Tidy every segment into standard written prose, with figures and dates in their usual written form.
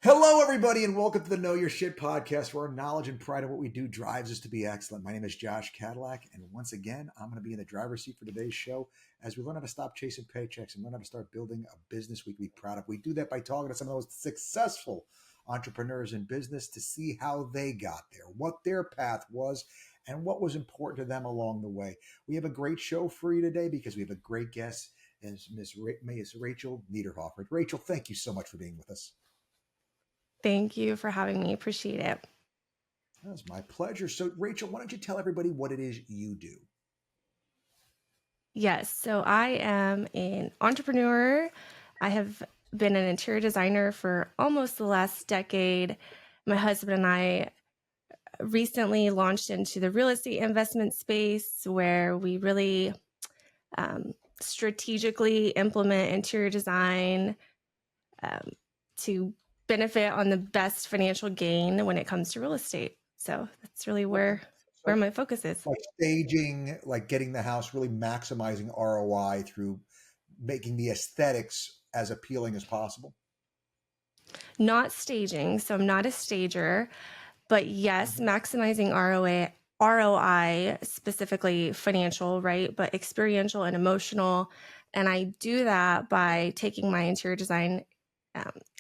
Hello, everybody, and welcome to the Know Your Shit podcast, where our knowledge and pride in what we do drives us to be excellent. My name is Josh Cadillac, and once again, I'm going to be in the driver's seat for today's show as we learn how to stop chasing paychecks and learn how to start building a business we can be proud of. We do that by talking to some of the most successful entrepreneurs in business to see how they got there, what their path was, and what was important to them along the way. We have a great show for you today because we have a great guest, and Miss Rachel Neiderhofer. Rachel, thank you so much for being with us. Thank you for having me. Appreciate it. That's my pleasure. So, Rachel, why don't you tell everybody what it is you do? Yes, so I am an entrepreneur. I have been an interior designer for almost the last decade. My husband and I recently launched into the real estate investment space where we really strategically implement interior design to benefit on the best financial gain when it comes to real estate. So that's really where my focus is. Like staging, like getting the house, really maximizing ROI through making the aesthetics as appealing as possible. Not staging, so I'm not a stager, but yes, maximizing ROI, specifically financial, right? But experiential and emotional. And I do that by taking my interior design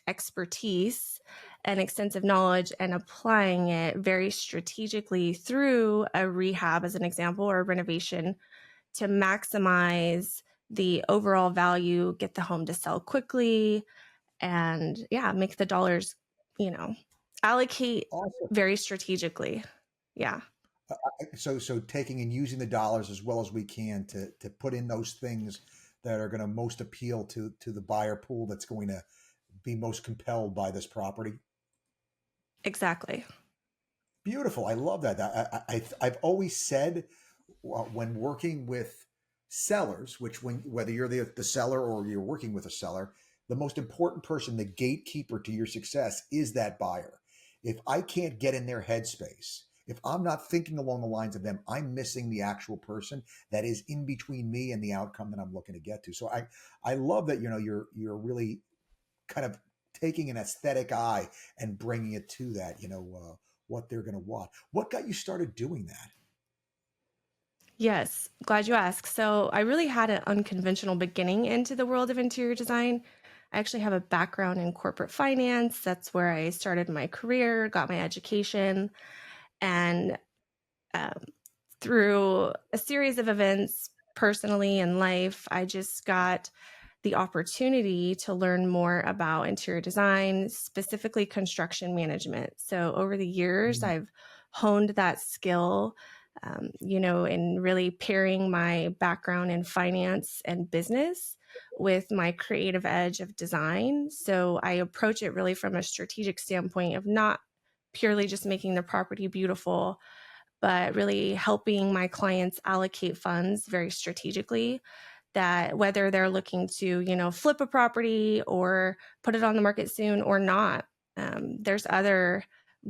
expertise and extensive knowledge and applying it very strategically through a rehab, as an example, or a renovation to maximize the overall value, get the home to sell quickly, and make the dollars, allocate very strategically. Yeah. So taking and using the dollars as well as we can to put in those things that are going to most appeal to the buyer pool that's going to be most compelled by this property. Exactly. Beautiful. I love that. I've always said when working with sellers, whether you're the seller or you're working with a seller, the most important person, the gatekeeper to your success, is that buyer. If I can't get in their headspace, if I'm not thinking along the lines of them, I'm missing the actual person that is in between me and the outcome that I'm looking to get to. So I love that you're really kind of taking an aesthetic eye and bringing it to that, what they're going to want. What got you started doing that? Yes, glad you asked. So I really had an unconventional beginning into the world of interior design. I actually have a background in corporate finance. That's where I started my career, got my education, and through a series of events personally in life, I just got the opportunity to learn more about interior design, specifically construction management. So over the years, I've honed that skill, in really pairing my background in finance and business with my creative edge of design. So I approach it really from a strategic standpoint of not purely just making the property beautiful, but really helping my clients allocate funds very strategically, that whether they're looking to, flip a property or put it on the market soon or not, there's other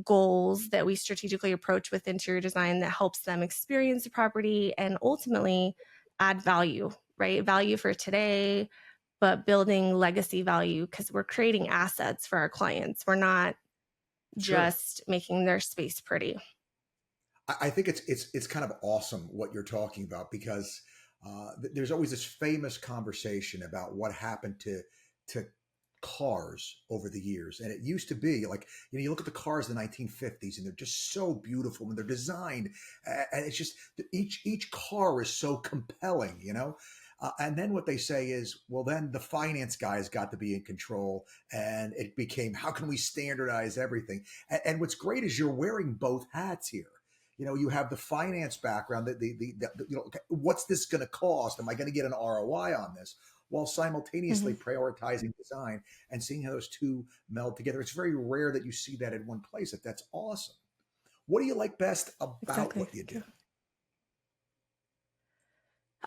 goals that we strategically approach with interior design that helps them experience the property and ultimately add value, right? Value for today, but building legacy value because we're creating assets for our clients. We're not just making their space pretty. I think it's kind of awesome what you're talking about because there's always this famous conversation about what happened to cars over the years, and it used to be like you look at the cars in the 1950s, and they're just so beautiful and they're designed, and it's just each car is so compelling, and then what they say is, well, then the finance guys got to be in control, and it became, how can we standardize everything? And what's great is you're wearing both hats here. You have the finance background, what's this going to cost? Am I going to get an ROI on this? While simultaneously prioritizing design and seeing how those two meld together. It's very rare that you see that in one place. That's awesome. What do you like best about what you do?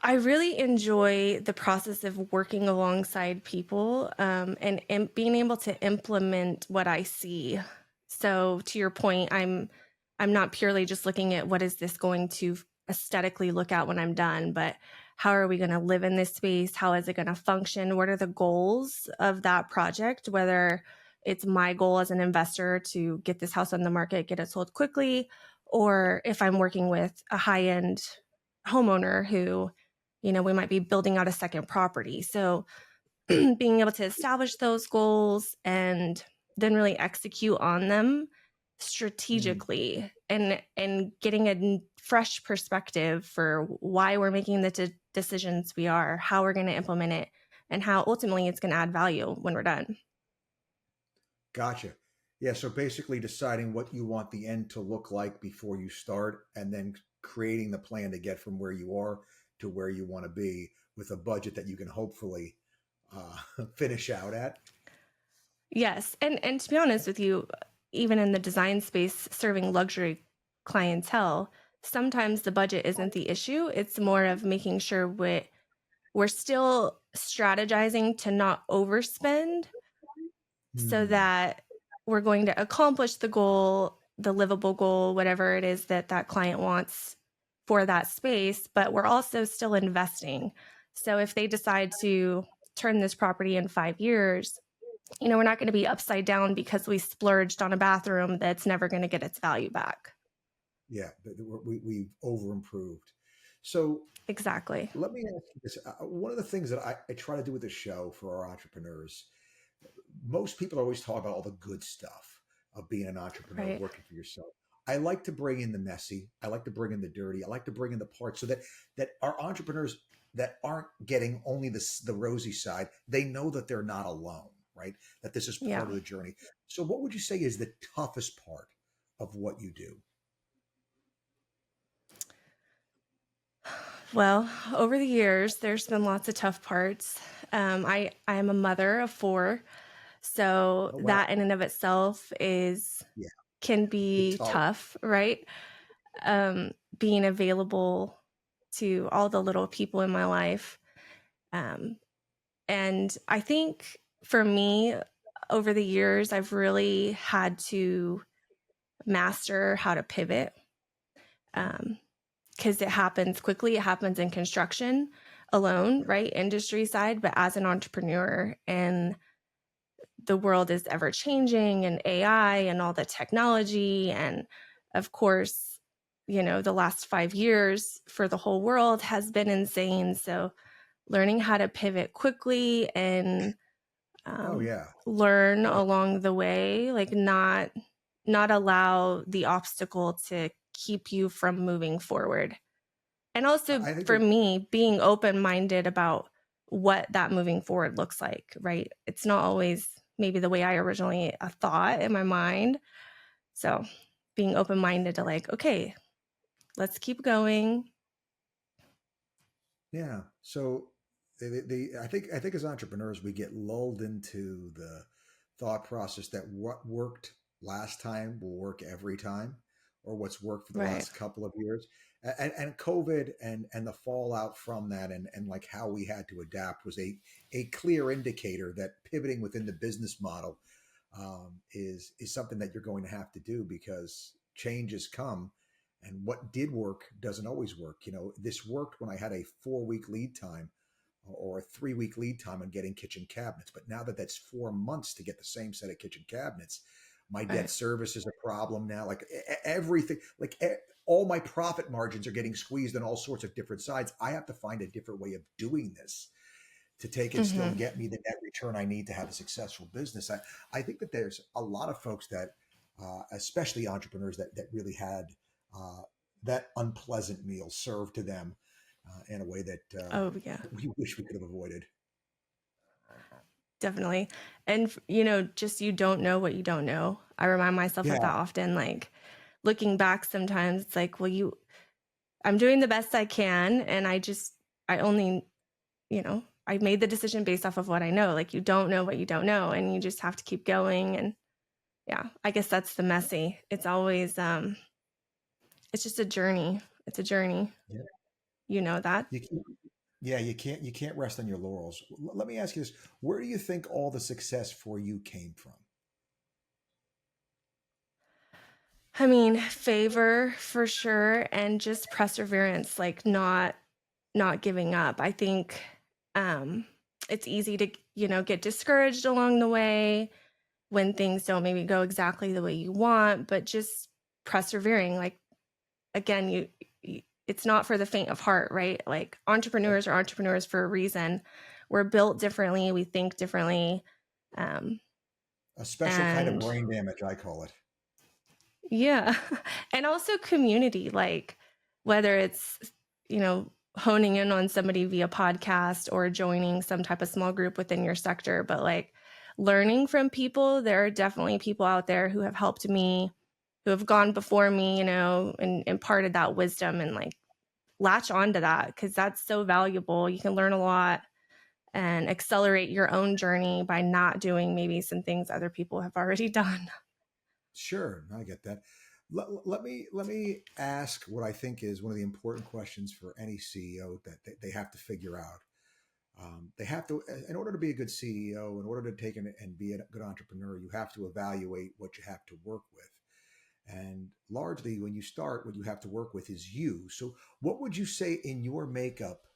I really enjoy the process of working alongside people and being able to implement what I see. So to your point, I'm not purely just looking at what is this going to aesthetically look at when I'm done, but how are we going to live in this space? How is it going to function? What are the goals of that project? Whether it's my goal as an investor to get this house on the market, get it sold quickly, or if I'm working with a high-end homeowner who, we might be building out a second property. So being able to establish those goals and then really execute on them Mm, strategically, and getting a fresh perspective for why we're making the decisions we are, how we're going to implement it, and how ultimately it's going to add value when we're done. gotcha. Yeah. So basically, deciding what you want the end to look like before you start, and then creating the plan to get from where you are to where you want to be with a budget that you can hopefully finish out at. Yes. And to be honest with you, even in the design space serving luxury clientele, sometimes the budget isn't the issue. It's more of making sure we're still strategizing to not overspend so Hmm. that we're going to accomplish the goal, the livable goal, whatever it is that that client wants for that space, but we're also still investing. So if they decide to turn this property in 5 years, we're not going to be upside down because we splurged on a bathroom that's never going to get its value back. Yeah, we've over improved. So Exactly. let me ask you this. One of the things that I try to do with the show for our entrepreneurs, most people always talk about all the good stuff of being an entrepreneur, Right. working for yourself. I like to bring in the messy. I like to bring in the dirty. I like to bring in the parts so that our entrepreneurs that aren't getting only the rosy side, they know that they're not alone, right? That this is Yeah. part of the journey. So, what would you say is the toughest part of what you do? Well, over the years, there's been lots of tough parts. I am a mother of four, so Oh wow, that in and of itself is yeah, can big be tolerance. tough, right? Being available to all the little people in my life, um, and I think for me, over the years, I've really had to master how to pivot. Um, because it happens quickly. It happens in construction alone, Right. right? Industry side, but as an entrepreneur, and the world is ever changing, and AI and all the technology. And of course, the last 5 years for the whole world has been insane. So learning how to pivot quickly and Oh yeah. learn Oh, along the way, like not allow the obstacle to keep you from moving forward. And also I think for that me, being open-minded about what that moving forward looks like, right? It's not always maybe the way I originally thought in my mind. So being open-minded to like, okay, let's keep going. yeah. So I think as entrepreneurs we get lulled into the thought process that what worked last time will work every time, or what's worked for the Right. last couple of years. And COVID and the fallout from that, and like how we had to adapt was a clear indicator that pivoting within the business model is something that you're going to have to do because changes come, and what did work doesn't always work. This worked when I had a 4 week lead time or a 3 week lead time on getting kitchen cabinets, but now that that's 4 months to get the same set of kitchen cabinets, my debt Right. service is a problem now. Like everything, all my profit margins are getting squeezed on all sorts of different sides. I have to find a different way of doing this to take and still Mm-hmm. get me the net return I need to have a successful business. I think that there's a lot of folks that, especially entrepreneurs, that really had uh, that unpleasant meal served to them in a way that Oh, yeah, we wish we could have avoided. definitely. And, just you don't know what you don't know. I remind myself of Yeah, that often. Like looking back sometimes, it's like, well, I'm doing the best I can. And I only, I made the decision based off of what I know. Like you don't know what you don't know, and you just have to keep going. And yeah, I guess that's the messy. It's always, it's just a journey. It's a journey. yeah. You know that. You, yeah, you can't rest on your laurels. Let me ask you this: where do you think all the success for you came from? I mean, favor for sure, and just perseverance, like not giving up. I think um it's easy to, get discouraged along the way, when things don't maybe go exactly the way you want, but just persevering. Like, again, it's not for the faint of heart, right? Like, entrepreneurs are entrepreneurs for a reason. We're built differently, we think differently. Um, A special kind of and brain damage, I call it. yeah, and also community, like whether it's, honing in on somebody via podcast or joining some type of small group within your sector, but like learning from people. There are definitely people out there who have helped me, who have gone before me, and imparted that wisdom, and like latch onto that, because that's so valuable. You can learn a lot and accelerate your own journey by not doing maybe some things other people have already done. Sure, I get that. Let me ask what I think is one of the important questions for any CEO that they have to figure out. They have to, in order to be a good CEO, in order to take and be a good entrepreneur, you have to evaluate what you have to work with. And largely, when you start, what you have to work with is you. So, what would you say in your makeup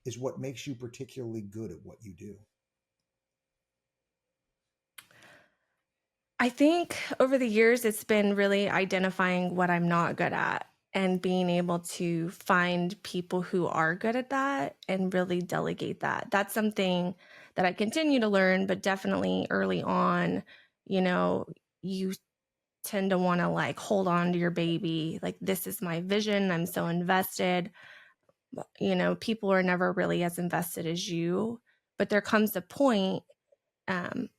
is what makes you particularly good at what you do? I think over the years, it's been really identifying what I'm not good at and being able to find people who are good at that and really delegate that. That's something that I continue to learn, but definitely early on, you tend to want to like hold on to your baby. Like, this is my vision. I'm so invested. People are never really as invested as you, but there comes a point, um,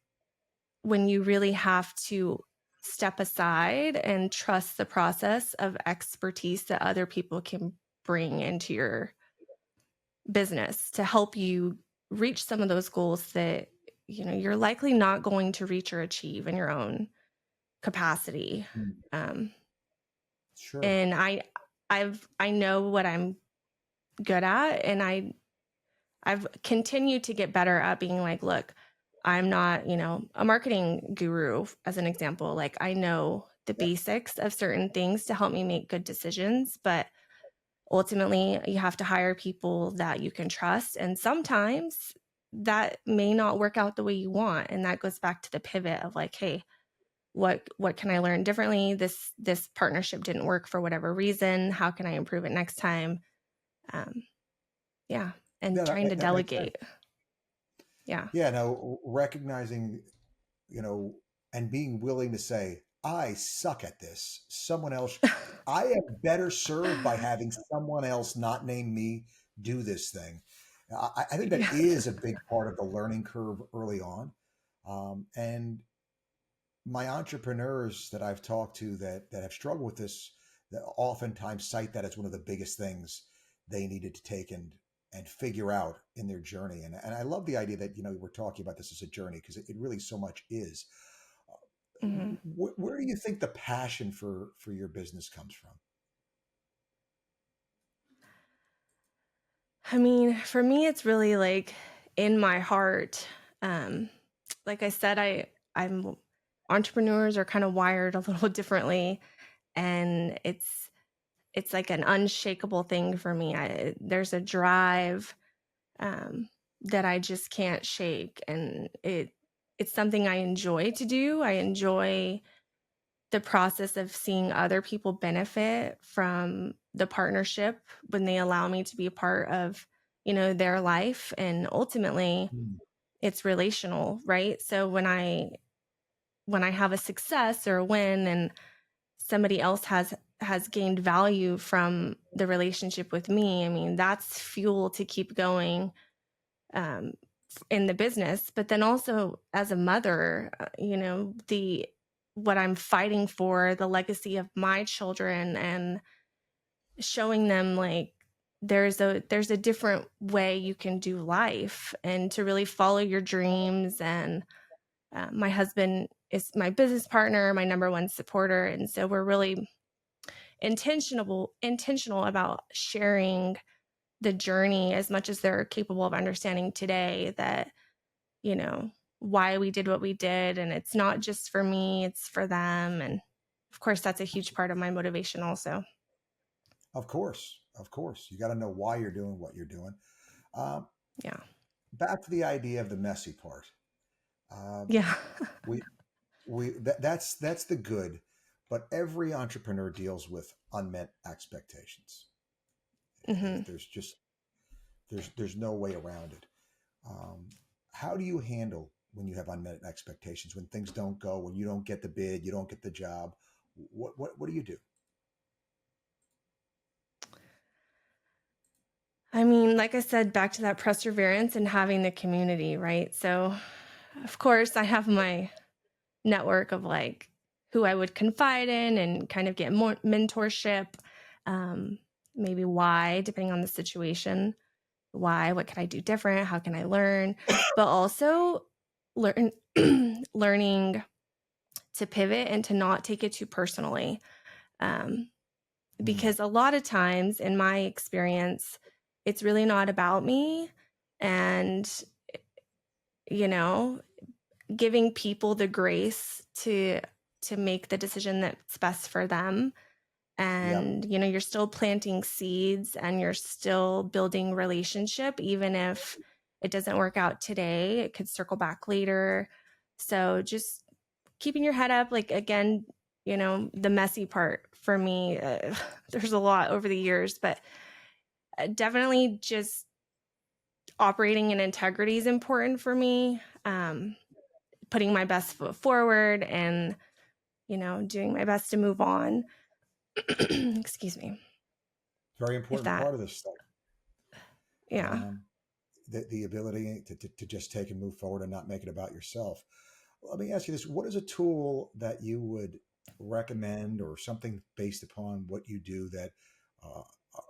when you really have to step aside and trust the process of expertise that other people can bring into your business to help you reach some of those goals that you're likely not going to reach or achieve in your own capacity. Hmm. um, Sure. and I know what I'm good at, and I've continued to get better at being like, look, I'm not, a marketing guru, as an example. Like, I know the Yep. basics of certain things to help me make good decisions, but ultimately you have to hire people that you can trust. And sometimes that may not work out the way you want. And that goes back to the pivot of like, hey, what can I learn differently? This partnership didn't work for whatever reason. How can I improve it next time? Um, yeah. And Yeah, trying to that makes sense. delegate. Yeah. Yeah, no, recognizing, you know, and being willing to say, I suck at this. Someone else, I am better served by having someone else not named me do this thing. I think that Yeah. is a big part of the learning curve early on. And my entrepreneurs that I've talked to that have struggled with this, that oftentimes cite that as one of the biggest things they needed to take and figure out in their journey. And I love the idea that we're talking about this as a journey because it really so much is. Mhm. Where do you think the passion for your business comes from? I mean, for me, it's really like in my heart. Um, like I said, I'm entrepreneurs are kind of wired a little differently, and it's like an unshakable thing for me. There's a drive, um, that I just can't shake, and it's something I enjoy to do. I enjoy the process of seeing other people benefit from the partnership when they allow me to be a part of, their life. And ultimately, Hmm. it's relational, right? So when I have a success or a win, and somebody else has gained value from the relationship with me, I mean, that's fuel to keep going, um, in the business. But then also as a mother, the what I'm fighting for, the legacy of my children, and showing them like there's a different way you can do life and to really follow your dreams. And my husband is my business partner, my number one supporter, and so we're really intentional about sharing the journey as much as they're capable of understanding today, that you know, why we did what we did. And it's not just for me, it's for them. And of course, that's a huge part of my motivation also. Of course, you got to know why you're doing what you're doing. Um, Yeah. Back to the idea of the messy part. Uh, Yeah. that's the good, but every entrepreneur deals with unmet expectations. Hmm. There's just there's no way around it. Um, how do you handle when you have unmet expectations, when things don't go, when you don't get the bid, you don't get the job? What do you do? I mean, like I said, back to that perseverance and having the community, right? So, of course, I have my network of like who I would confide in and kind of get more mentorship. Um, Maybe why, depending on the situation, why, what can I do different? How can I learn? But also learn learning to pivot and to not take it too personally. Um, Mm, because a lot of times in my experience, it's really not about me. And, you know, giving people the grace to make the decision that's best for them. yep. And you're still planting seeds and you're still building relationship, even if it doesn't work out today, it could circle back later. So just keeping your head up, like, again, the messy part for me, there's a lot over the years, but definitely just operating in integrity is important for me. Putting my best foot forward and doing my best to move on. Excuse me. Very If important that, part of this stuff. yeah. Um, the ability to just take and move forward and not make it about yourself. Let me ask you this: what is a tool that you would recommend, or something based upon what you do that uh,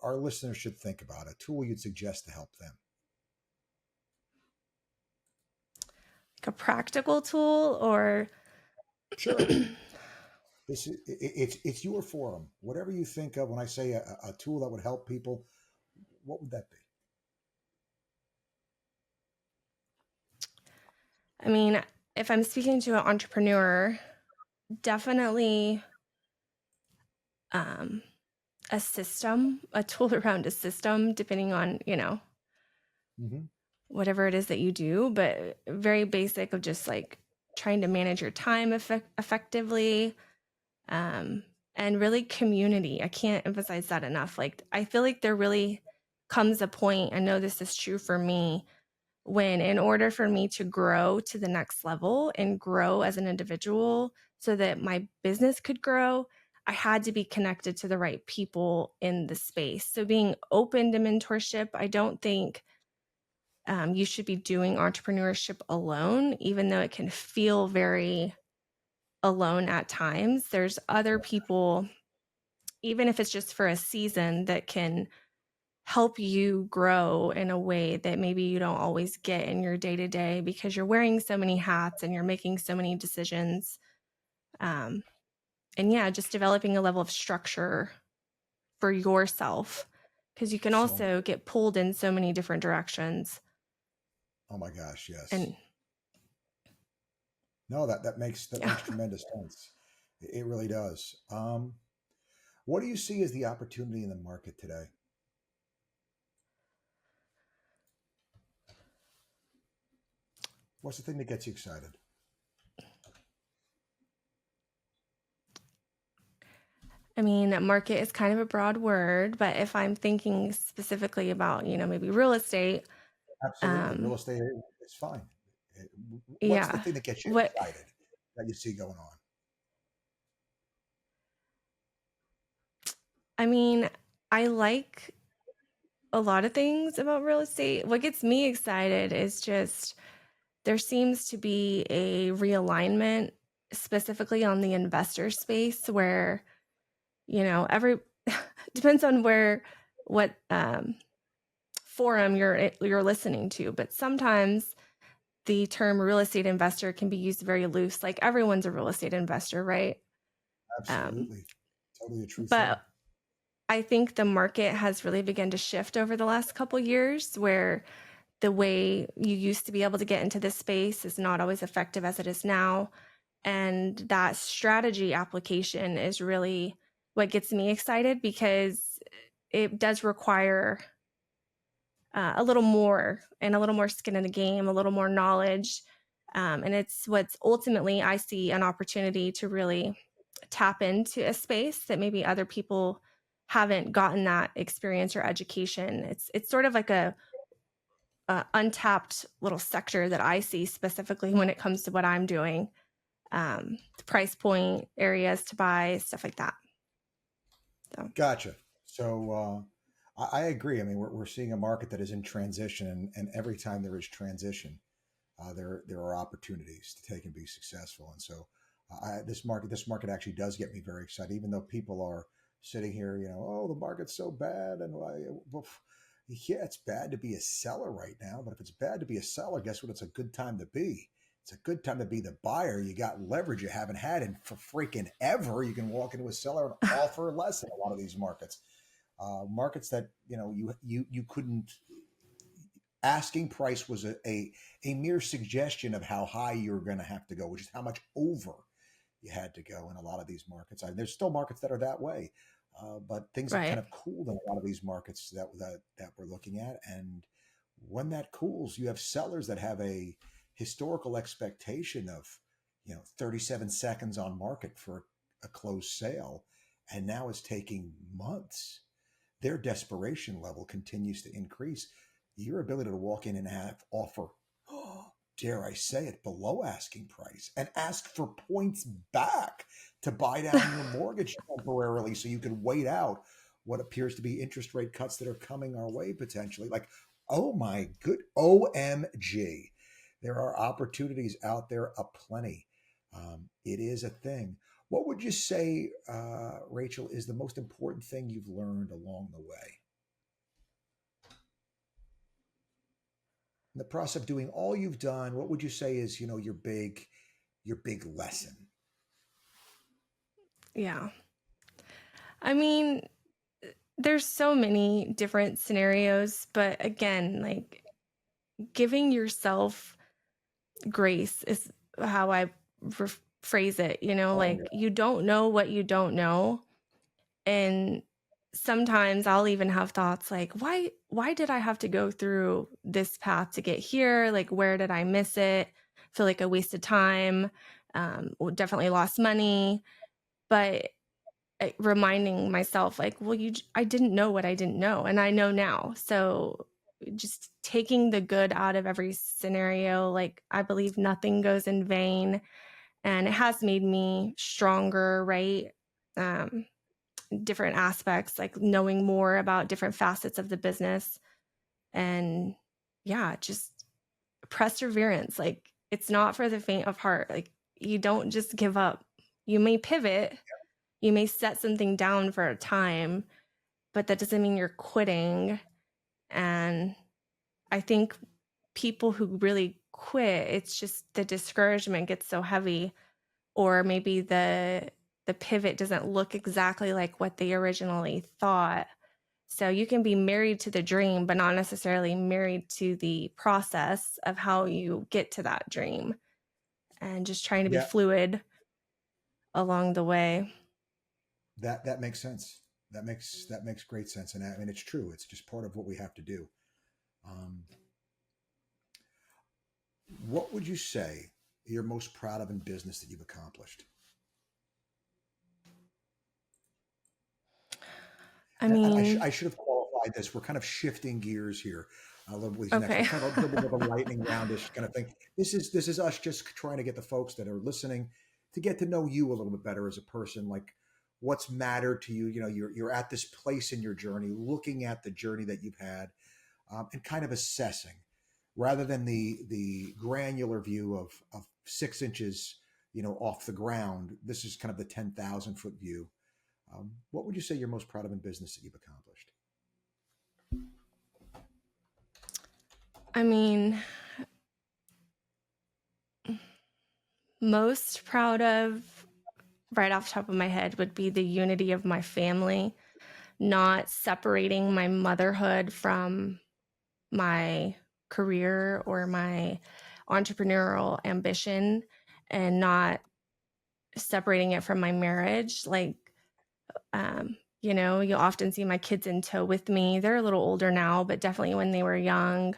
our listeners should think about? A tool you'd suggest to help them? Like a practical tool or Sure. This is it's your forum. Whatever you think of when I say a tool that would help people, what would that be? I mean, if I'm speaking to an entrepreneur, definitely um, a tool around a system, depending on, Hmm. whatever it is that you do, but very basic of just like trying to manage your time effectively, um, and really community. I can't emphasize that enough. Like, I feel like there really comes a point, I know this is true for me, when in order for me to grow to the next level and grow as an individual so that my business could grow, I had to be connected to the right people in the space. So being open to mentorship, I don't think you should be doing entrepreneurship alone, even though it can feel very alone at times. There's other people, even if it's just for a season, that can help you grow in a way that maybe you don't always get in your day to day because you're wearing so many hats and you're making so many decisions. Um, and yeah, just developing a level of structure for yourself, because you can So, also get pulled in so many different directions. oh my gosh, yes. And No, that yeah, makes tremendous sense. It really does. What do you see as the opportunity in the market today? What's the thing that gets you excited? I mean, market is kind of a broad word, but if I'm thinking specifically about, maybe real estate, Absolutely, real um, estate is fine. Eh, What's the yeah, thing that gets you what excited that you see going on? I mean, I like a lot of things about real estate. What gets me excited is just there seems to be a realignment, specifically on the investor space, where, every depends on what forum you're listening to, but sometimes the term real estate investor can be used very loose, like everyone's a real estate investor, right? Um, Absolutely, totally a true thing. but I think the market has really begun to shift over the last couple years, where the way you used to be able to get into this space is not always effective as it is now. And that strategy application is really what gets me excited, because it does require a little more skin in the game, a little more knowledge. And it's what's ultimately I see an opportunity to really tap into a space that maybe other people haven't gotten that experience or education. It's sort of like a untapped little sector that I see specifically when it comes to what I'm doing. The price point, areas to buy, stuff like that. So Gotcha. So I agree. I mean, we're seeing a market that is in transition, and every time there is transition, there are opportunities to take and be successful. And so, this market actually does get me very excited, even though people are sitting here, oh, the market's so bad, and well, yeah, it's bad to be a seller right now. But if it's bad to be a seller, guess what? It's a good time to be. It's a good time to be the buyer. You got leverage you haven't had in for freaking ever. You can walk into a seller and offer less in a lot of these markets. Markets that you couldn't. Asking price was a mere suggestion of how high you're going to have to go, which is how much over you had to go in a lot of these markets. There's still markets that are that way, but things have kind right. of cooled in a lot of these markets that we're looking at. And when that cools, you have sellers that have a historical expectation of 37 seconds on market for a closed sale, and now it's taking months. Their desperation level continues to increase. Your ability to walk in and have offer, dare I say it, below asking price and ask for points back to buy down your mortgage temporarily so you can wait out what appears to be interest rate cuts that are coming our way potentially. Like, oh my good OMG. There are opportunities out there aplenty. It is a thing. What would you say, Rachel, is the most important thing you've learned along the way? In the process of doing all you've done, what would you say is, your big lesson? Yeah. I mean, there's so many different scenarios, but again, like giving yourself grace is how I phrase it, Oh like yeah. you don't know what you don't know. And sometimes I'll even have thoughts like, why did I have to go through this path to get here? Like, where did I miss it? Feel like I wasted time. Definitely lost money. But reminding myself like, well, I didn't know what I didn't know, and I know now. So just taking the good out of every scenario. Like, I believe nothing goes in vain, and it has made me stronger, right? um, Different aspects, like knowing more about different facets of the business. And yeah, just perseverance. Like, it's not for the faint of heart. Like, you don't just give up. You may pivot, you may set something down for a time, but that doesn't mean you're quitting. And I think people who really quit, it's just the discouragement gets so heavy, or maybe the pivot doesn't look exactly like what they originally thought. So you can be married to the dream, but not necessarily married to the process of how you get to that dream, and just trying to be Yeah, fluid along the way. that makes sense. That makes great sense, and I mean it's true. It's just part of what we have to do. Um, what would you say you're most proud of in business that you've accomplished? I And mean, I should have qualified this. We're kind of shifting gears here a little bit with these next okay. ones, kind of a little bit of a lightning roundish kind of thing. This is us just trying to get the folks that are listening to get to know you a little bit better as a person, like what's mattered to you. You're at this place in your journey, looking at the journey that you've had, and kind of assessing rather than the granular view of 6 inches, off the ground. This is kind of the 10,000 foot view. What would you say you're most proud of in business that you've accomplished? I mean, most proud of, right off the top of my head, would be the unity of my family, not separating my motherhood from my career or my entrepreneurial ambition, and not separating it from my marriage. Like, you often see my kids in tow with me. They're a little older now, but definitely when they were young,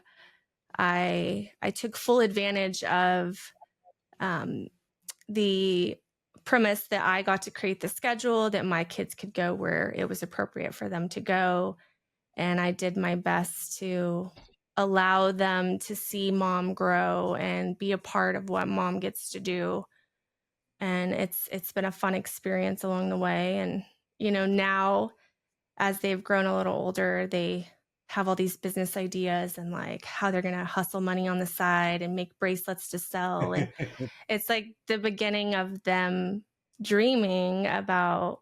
I took full advantage of the premise that I got to create the schedule, that my kids could go where it was appropriate for them to go. And I did my best to allow them to see mom grow and be a part of what mom gets to do. And it's been a fun experience along the way. And, now as they've grown a little older, they have all these business ideas and like how they're going to hustle money on the side and make bracelets to sell. And it's like the beginning of them dreaming about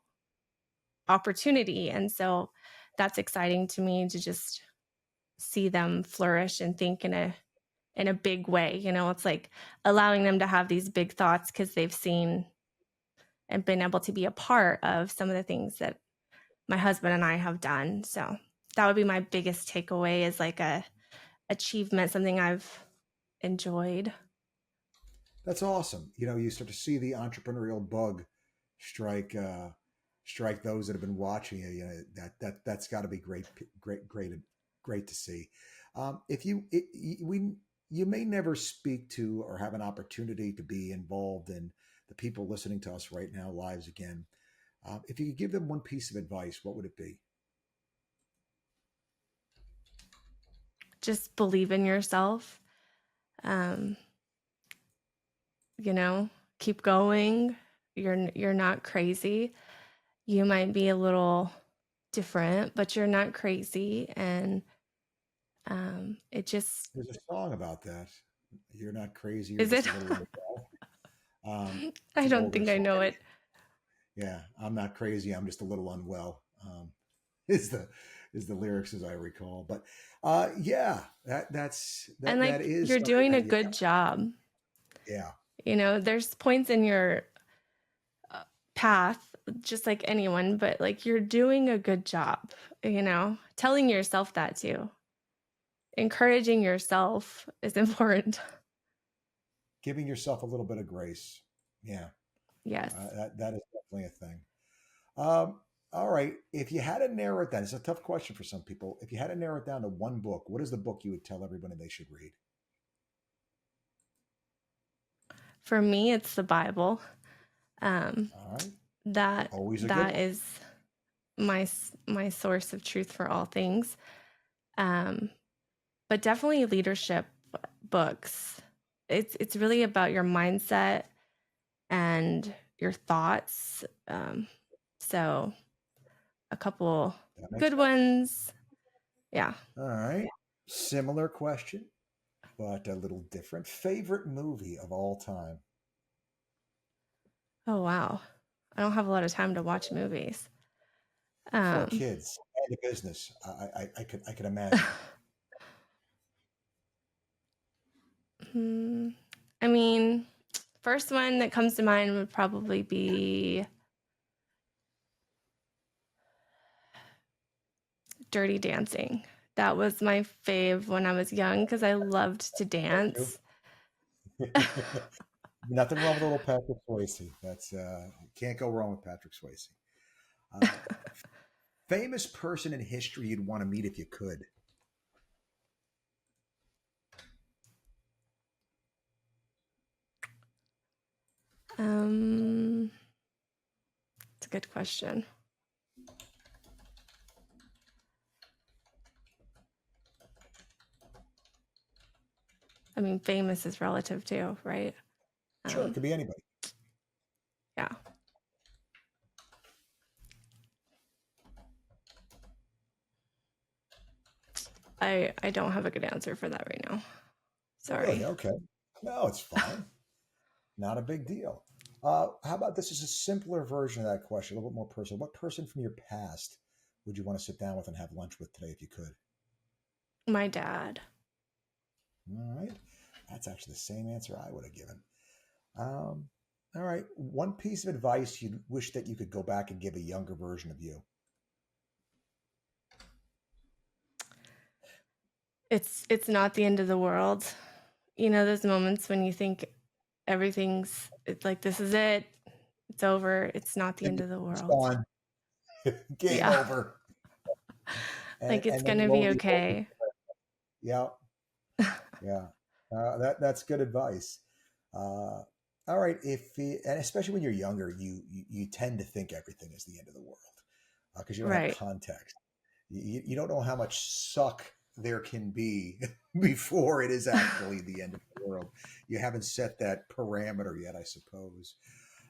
opportunity. And so that's exciting to me to just see them flourish and think in a big way. It's like allowing them to have these big thoughts because they've seen and been able to be a part of some of the things that my husband and I have done. So that would be my biggest takeaway, is like a achievement, something I've enjoyed. That's awesome. You start to see the entrepreneurial bug strike strike those that have been watching you. That's got to be great to see. If you it, we You may never speak to or have an opportunity to be involved in the people listening to us right now lives again. If you could give them one piece of advice, what would it be? Just believe in yourself. Um, Keep going. You're not crazy. You might be a little different, but you're not crazy. And it just There's a song about that. You're not crazy. You're is just it. a little unwell. It's I an don't older think I song. know it. Yeah, I'm not crazy. I'm just a little unwell. Is the lyrics as I recall. But yeah, And that like is you're something doing a that good job. yeah. There's points in your path, just like anyone, but like you're doing a good job, telling yourself that too. Encouraging yourself is important. Giving yourself a little bit of grace. Yeah, Yes. that is definitely a thing. Um, all right, if you had to narrow it down, it's a tough question for some people. If you had to narrow it down to one book, what is the book you would tell everybody they should read? For me, it's the Bible. Um, All right, that always a good that one. is my source of truth for all things. Um, but definitely leadership books. It's really about your mindset and your thoughts. So a couple That makes good sense. ones. Yeah. All right, similar question, but a little different. Favorite movie of all time? Oh wow. I don't have a lot of time to watch movies. Four Um, kids and a business. I could imagine. hmm, I mean, first one that comes to mind would probably be Dirty Dancing. That was my fave when I was young because I loved to You. dance. Nothing wrong with a little Patrick Swayze. That's can't go wrong with Patrick Swayze. Uh, Famous person in history you'd want to meet if you could. Um, it's a good question. I mean, famous is relative too, right? Sure, it Um, could be anybody. yeah. I don't have a good answer for that right now. Really? Sorry. Okay. No, it's fine. Not a big deal. How about this is a simpler version of that question, a little bit more personal. What person from your past would you want to sit down with and have lunch with today if you could? My dad. All right. That's actually the same answer I would have given. Um, all right. One piece of advice you wish that you could go back and give a younger version of you. It's not the end of the world. Those moments when you think it's like this is it. It's over. It's not the end of the It's world. gone. Game Yeah. over. Like it's And then going to lo be and behold, okay. yeah, yeah. That's good advice. Uh, All right, and especially when you're younger, you tend to think everything is the end of the world because you don't have Right. context. You don't know how much suck there can be before it is actually the end of the world. You haven't set that parameter yet, I suppose.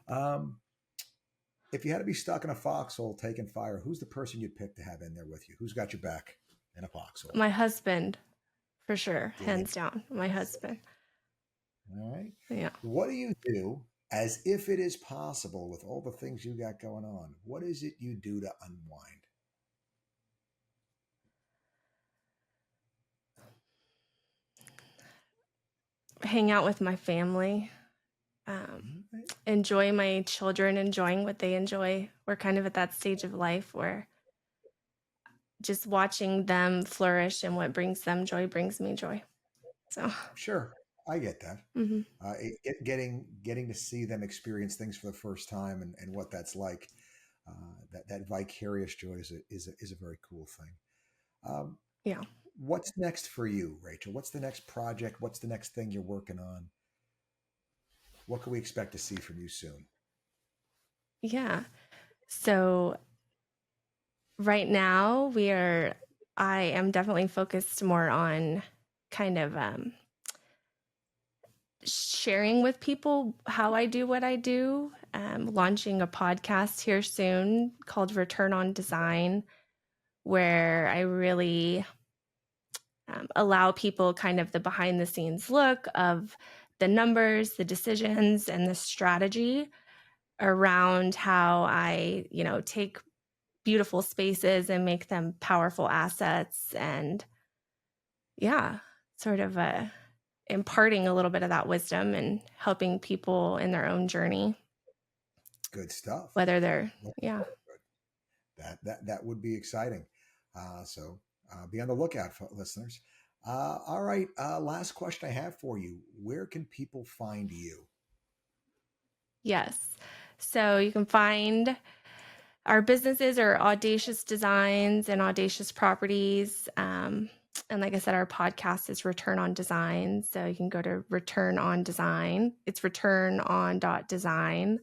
Um, if you had to be stuck in a foxhole taking fire, who's the person you'd pick to have in there with you? Who's got your back in a foxhole? My husband, for sure, Dig it. hands down. My husband. All right. Yeah. What do you do as if it is possible with all the things you got going on? What is it you do to unwind? Hang out with my family. Um, Okay. enjoy my children enjoying what they enjoy. We're kind of at that stage of life where just watching them flourish and what brings them joy brings me joy. So, Sure, I get that. mhm. Getting to see them experience things for the first time and what that's like, that vicarious joy is a very cool thing. Um, Yeah. what's next for you, Rachel? What's the next project? What's the next thing you're working on? What can we expect to see from you soon? Yeah. So right now I am definitely focused more on kind of sharing with people how I do what I do. Launching a podcast here soon called Return on Design, where I really allow people kind of the behind the scenes look of the numbers, the decisions, and the strategy around how I, take beautiful spaces and make them powerful assets. And yeah, sort of imparting a little bit of that wisdom and helping people in their own journey, Good stuff. whether they're, Looking yeah. forward to it. That would be exciting. So be on the lookout, for listeners. All right. Last question I have for you: where can people find you? Yes. So you can find our businesses are Audacious Designs and Audacious Properties. And like I said, our podcast is Return on Design. So you can go to Return on Design. It's returnon.design.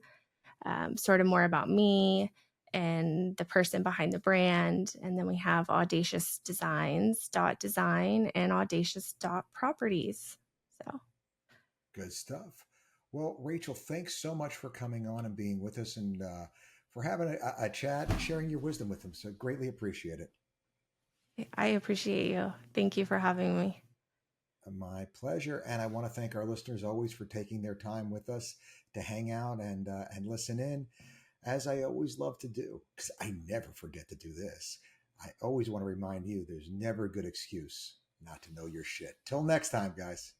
Sort of more about me and the person behind the brand. And then we have Audacious Designs.design and Audacious.properties. So Good stuff. Well, Rachel, thanks so much for coming on and being with us and for having a chat and sharing your wisdom with them. So greatly appreciate it. I appreciate you. Thank you for having me. My pleasure. And I want to thank our listeners always for taking their time with us to hang out and listen in, as I always love to do, because I never forget to do this. I always want to remind you there's never a good excuse not to know your shit. Till next time, guys.